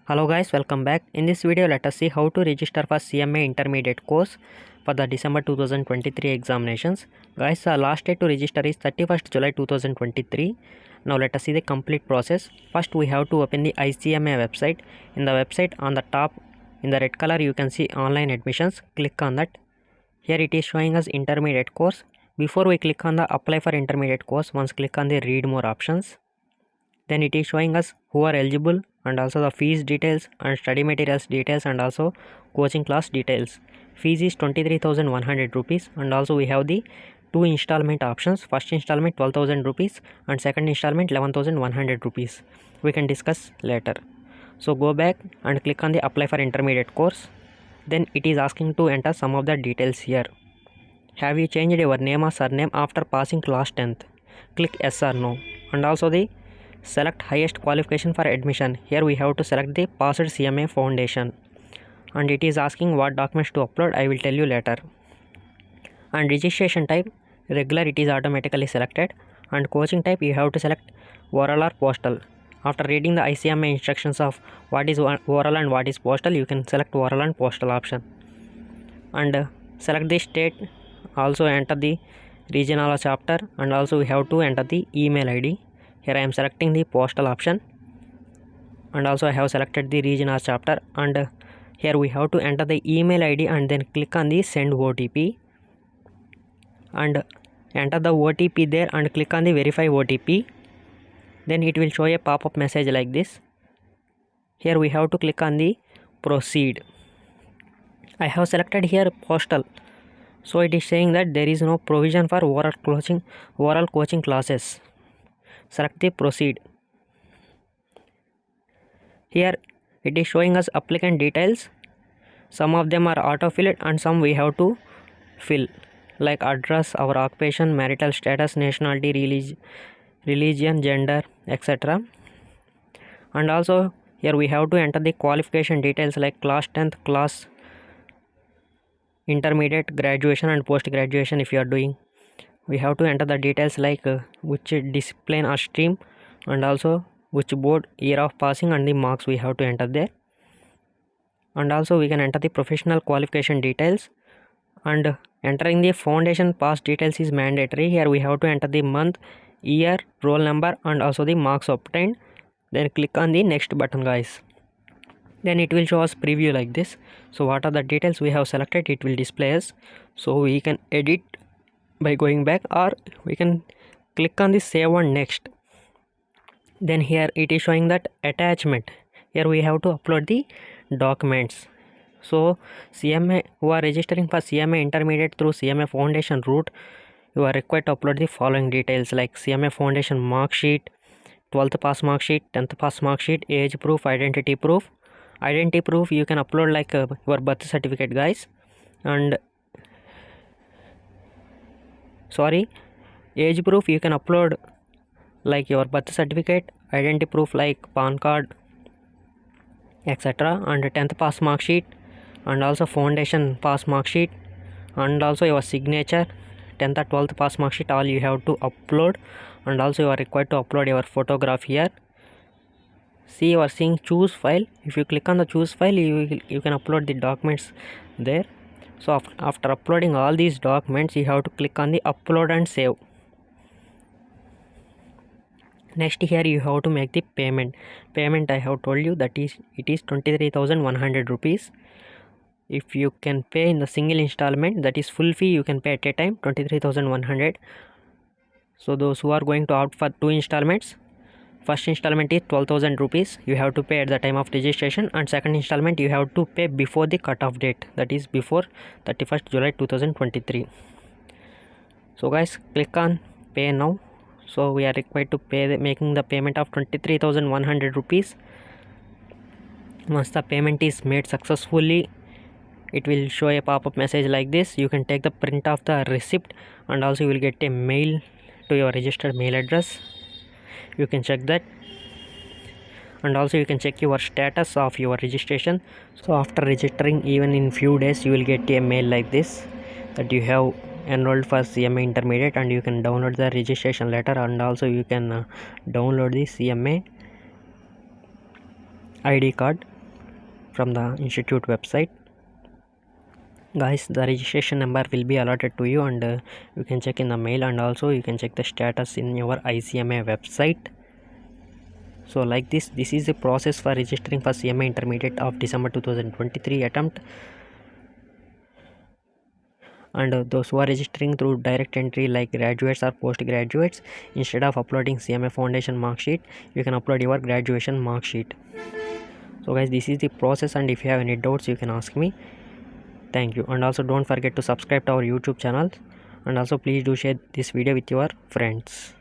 Hello guys, welcome back. In this video let us see how to register for CMA intermediate course for the December 2023 examinations. Guys, the last day to register is 31st July 2023. Now let us see the complete process. First we have to open the ICMA website. In the website on the top in the red color you can see online admissions. Click on that. Here it is showing us intermediate course. Before we click on the apply for intermediate course, once click on the read more options. Then it is showing us who are eligible and also the fees details and study materials details and also coaching class details. Fees is 23,100 rupees and also we have the two installment options. First installment 12,000 rupees and second installment 11,100 rupees. We can discuss later. So go back and click on the apply for intermediate course. Then it is asking to enter some of the details here. Have you changed your name or surname after passing class 10th? Click yes or no. And also the select highest qualification for admission. Here we have to select the passed CMA foundation. And it is asking what documents to upload. I will tell you later. And registration type, regular, it is automatically selected. And coaching type, you have to select oral or postal. After reading the ICMA instructions of what is oral and what is postal, you can select oral and postal option. And select the state, also enter the regional chapter, and also we have to enter the email ID. Here I am selecting the postal option, and also I have selected the regional chapter, and here we have to enter the email ID and then click on the send OTP and enter the OTP there and click on the verify OTP. Then it will show a pop-up message like this. Here we have to click on the proceed. I have selected here postal, so it is saying that there is no provision for oral coaching classes. Select the proceed. Here it is showing us applicant details. Some of them are auto-filled and some we have to fill, like address, our occupation, marital status, nationality, religion, gender, etc. And also here we have to enter the qualification details like class 10th, class intermediate, graduation and post graduation. If you are doing, we have to enter the details like which discipline or stream and also which board, year of passing and the marks we have to enter there. And also we can enter the professional qualification details, and entering the foundation pass details is mandatory. Here we have to enter the month, year, roll number and also the marks obtained. Then click on the next button guys. Then it will show us preview like this. So what are the details we have selected, it will display us. So we can edit by going back, or we can click on the save and next. Then here it is showing that attachment. Here we have to upload the documents. So CMA who are registering for CMA intermediate through CMA foundation route, you are required to upload the following details like CMA foundation mark sheet, 12th pass mark sheet, 10th pass mark sheet, age proof, identity proof. Identity proof you can upload like your birth certificate guys, and age proof you can upload like your birth certificate, identity proof like PAN card, etc. and 10th pass mark sheet and also foundation pass mark sheet and also your signature, 10th or 12th pass mark sheet, all you have to upload. And also you are required to upload your photograph here. See, you are seeing choose file. If you click on the choose file, you can upload the documents there. So after uploading all these documents, you have to click on the upload and save. Next here you have to make the payment. Payment I have told you that it is 23,100 rupees. If you can pay in the single installment, that is full fee, you can pay at a time 23,100. So those who are going to opt for two installments, first installment is 12,000 rupees you have to pay at the time of registration, and second installment you have to pay before the cutoff date, that is before 31st July 2023. So guys, click on pay now. So we are required to pay making the payment of 23,100 rupees. Once the payment is made successfully, it will show a pop-up message like this. You can take the print of the receipt and also you will get a mail to your registered mail address. You can check that, and also you can check your status of your registration. So after registering, even in few days you will get a mail like this that you have enrolled for CMA intermediate, and you can download the registration letter, and also you can download the CMA ID card. from the institute website. Guys, the registration number will be allotted to you, and you can check in the mail, and also you can check the status in your Icmai website. So like this is the process for registering for CMA Intermediate of December 2023 attempt. And those who are registering through direct entry like graduates or postgraduates, instead of uploading CMA Foundation mark sheet, you can upload your graduation mark sheet. So guys, this is the process, and if you have any doubts you can ask me. Thank you, and also don't forget to subscribe to our YouTube channel, and also please do share this video with your friends.